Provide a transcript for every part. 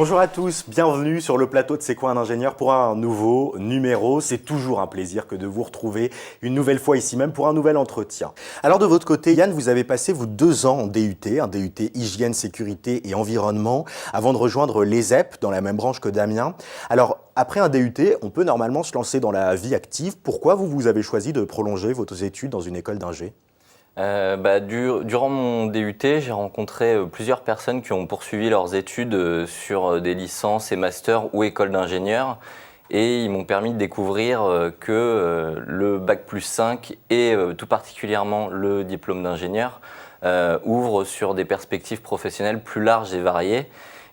Bonjour à tous, bienvenue sur le plateau de C'est quoi un ingénieur pour un nouveau numéro. C'est toujours un plaisir que de vous retrouver une nouvelle fois ici même pour un nouvel entretien. Alors de votre côté, Yann, vous avez passé vous 2 ans en DUT, un DUT hygiène, sécurité et environnement, avant de rejoindre l'ESEP dans la même branche que Damien. Alors après un DUT, on peut normalement se lancer dans la vie active. Pourquoi vous avez choisi de prolonger vos études dans une école d'ingé ? Durant mon DUT, j'ai rencontré plusieurs personnes qui ont poursuivi leurs études sur des licences et masters ou écoles d'ingénieurs, et ils m'ont permis de découvrir que le Bac+5 et tout particulièrement le diplôme d'ingénieur ouvrent sur des perspectives professionnelles plus larges et variées,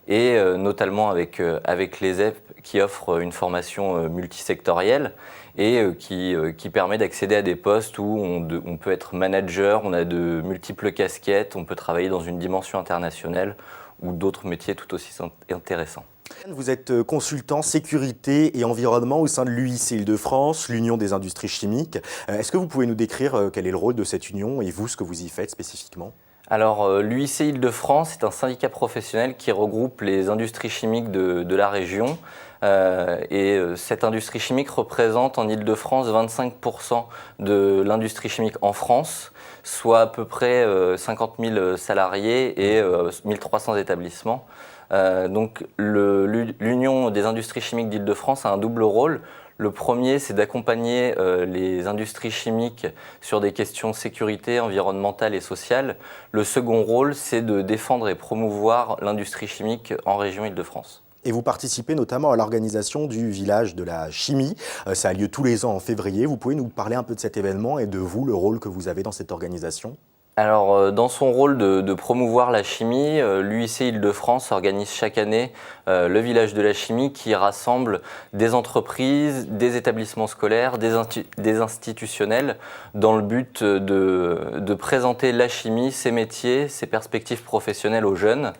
et notamment avec l'ESEP qui offre une formation multisectorielle et qui permet d'accéder à des postes où on peut être manager, on a de multiples casquettes, on peut travailler dans une dimension internationale ou d'autres métiers tout aussi intéressants. Vous êtes consultant sécurité et environnement au sein de l'UIC Île-de-France, l'Union des industries chimiques. Est-ce que vous pouvez nous décrire quel est le rôle de cette union et vous, ce que vous y faites spécifiquement ? Alors, l'UIC Île-de-France est un syndicat professionnel qui regroupe les industries chimiques de la région. Cette industrie chimique représente en Île-de-France 25% de l'industrie chimique en France, soit à peu près 50 000 salariés et 1300 établissements. Donc l'Union des industries chimiques d'Île-de-France a un double rôle. Le premier, c'est d'accompagner les industries chimiques sur des questions de sécurité environnementale et sociale. Le second rôle, c'est de défendre et promouvoir l'industrie chimique en région Île-de-France. Et vous participez notamment à l'organisation du village de la chimie. Ça a lieu tous les ans en février. Vous pouvez nous parler un peu de cet événement et de vous, le rôle que vous avez dans cette organisation ? Alors, dans son rôle de promouvoir la chimie, l'UIC Île-de-France organise chaque année le village de la chimie qui rassemble des entreprises, des établissements scolaires, des institutionnels dans le but de présenter la chimie, ses métiers, ses perspectives professionnelles aux jeunes,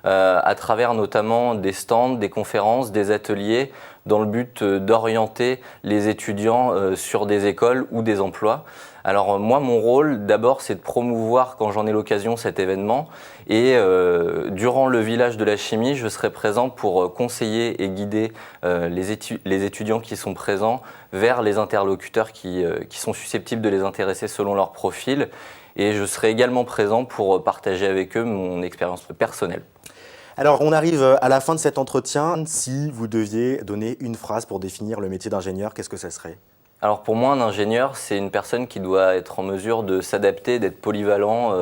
à travers notamment des stands, des conférences, des ateliers, dans le but d'orienter les étudiants sur des écoles ou des emplois. Alors moi, mon rôle, d'abord, c'est de promouvoir, quand j'en ai l'occasion, cet événement. Et durant le village de la chimie, je serai présent pour conseiller et guider les étudiants qui sont présents vers les interlocuteurs qui sont susceptibles de les intéresser selon leur profil. Et je serai également présent pour partager avec eux mon expérience personnelle. Alors, on arrive à la fin de cet entretien. Si vous deviez donner une phrase pour définir le métier d'ingénieur, qu'est-ce que ça serait ? Alors pour moi, un ingénieur, c'est une personne qui doit être en mesure de s'adapter, d'être polyvalent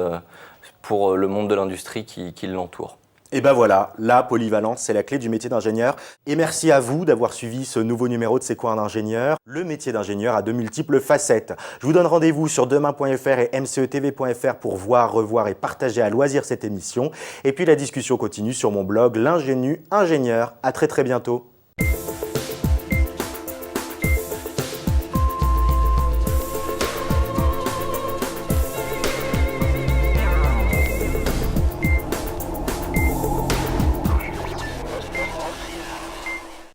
pour le monde de l'industrie qui l'entoure. Et ben voilà, la polyvalence, c'est la clé du métier d'ingénieur. Et merci à vous d'avoir suivi ce nouveau numéro de C'est quoi un ingénieur ? Le métier d'ingénieur a de multiples facettes. Je vous donne rendez-vous sur demain.fr et mcetv.fr pour voir, revoir et partager à loisir cette émission. Et puis la discussion continue sur mon blog L'Ingénu Ingénieur. À très bientôt.